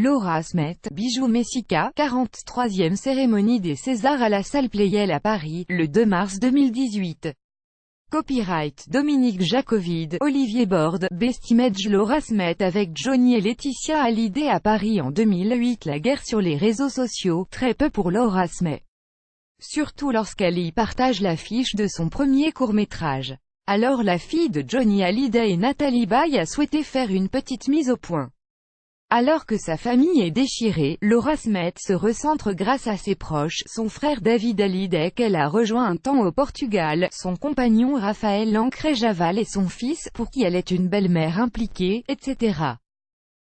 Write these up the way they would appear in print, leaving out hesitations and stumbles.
Laura Smet, Bijou Messica, 43e cérémonie des Césars à la salle Pleyel à Paris, le 2 mars 2018. Copyright Dominique Jacovide, Olivier Borde, Best Image. Laura Smet avec Johnny et Laetitia Hallyday à Paris en 2008. La guerre sur les réseaux sociaux, très peu pour Laura Smet. Surtout lorsqu'elle y partage l'affiche de son premier court-métrage. Alors la fille de Johnny Hallyday et Nathalie Baye a souhaité faire une petite mise au point. Alors que sa famille est déchirée, Laura Smet se recentre grâce à ses proches, son frère David Hallyday qu'elle a rejoint un temps au Portugal, son compagnon Raphaël Lancret-Javal et son fils, pour qui elle est une belle-mère impliquée, etc.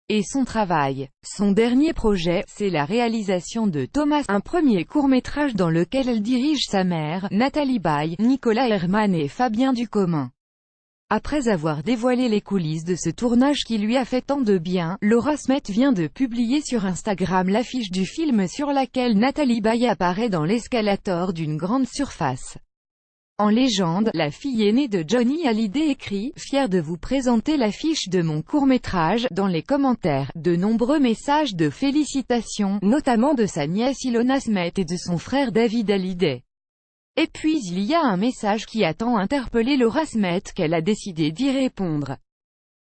Et son travail. Son dernier projet, c'est la réalisation de Thomas, un premier court-métrage dans lequel elle dirige sa mère, Nathalie Baye, Nicolas Herman et Fabien Ducommun. Après avoir dévoilé les coulisses de ce tournage qui lui a fait tant de bien, Laura Smet vient de publier sur Instagram l'affiche du film sur laquelle Nathalie Baye apparaît dans l'escalator d'une grande surface. En légende, la fille aînée de Johnny Hallyday écrit « Fière de vous présenter l'affiche de mon court-métrage ». Dans les commentaires, de nombreux messages de félicitations, notamment de sa nièce Ilona Smet et de son frère David Hallyday. Et puis il y a un message qui a tant interpellé Laura Smet qu'elle a décidé d'y répondre.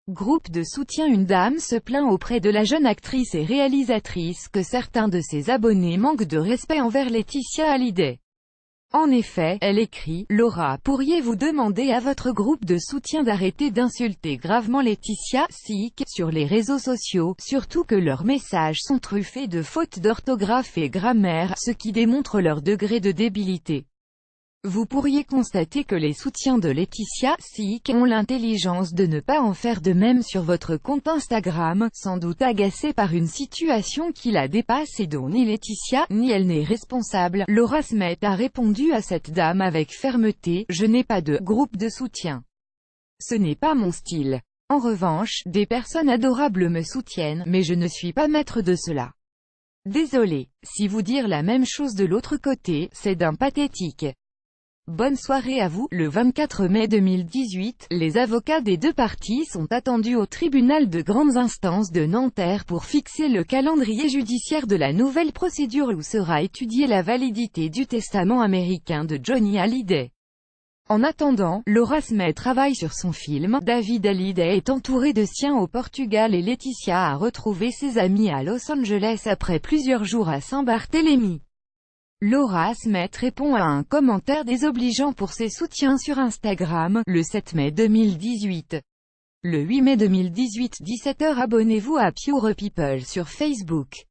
Groupe de soutien. Une dame se plaint auprès de la jeune actrice et réalisatrice que certains de ses abonnés manquent de respect envers Laetitia Hallyday. En effet, elle écrit « Laura, pourriez-vous demander à votre groupe de soutien d'arrêter d'insulter gravement Laetitia, sick, sur les réseaux sociaux, surtout que leurs messages sont truffés de fautes d'orthographe et grammaire, ce qui démontre leur degré de débilité. Vous pourriez constater que les soutiens de Laetitia, sick, ont l'intelligence de ne pas en faire de même sur votre compte Instagram, sans doute agacés par une situation qui la dépasse et dont ni Laetitia, ni elle n'est responsable. » Laura Smet a répondu à cette dame avec fermeté « Je n'ai pas de groupe de soutien. Ce n'est pas mon style. En revanche, des personnes adorables me soutiennent, mais je ne suis pas maître de cela. Désolé. Si vous dire la même chose de l'autre côté, c'est d'un pathétique. » Bonne soirée à vous. Le 24 mai 2018, les avocats des deux parties sont attendus au tribunal de grandes instances de Nanterre pour fixer le calendrier judiciaire de la nouvelle procédure où sera étudiée la validité du testament américain de Johnny Hallyday. En attendant, Laura Smet travaille sur son film. David Hallyday est entouré de siens au Portugal et Laetitia a retrouvé ses amis à Los Angeles après plusieurs jours à Saint-Barthélemy. Laura Smet répond à un commentaire désobligeant pour ses soutiens sur Instagram, le 7 mai 2018. Le 8 mai 2018 17h. Abonnez-vous à Pure People sur Facebook.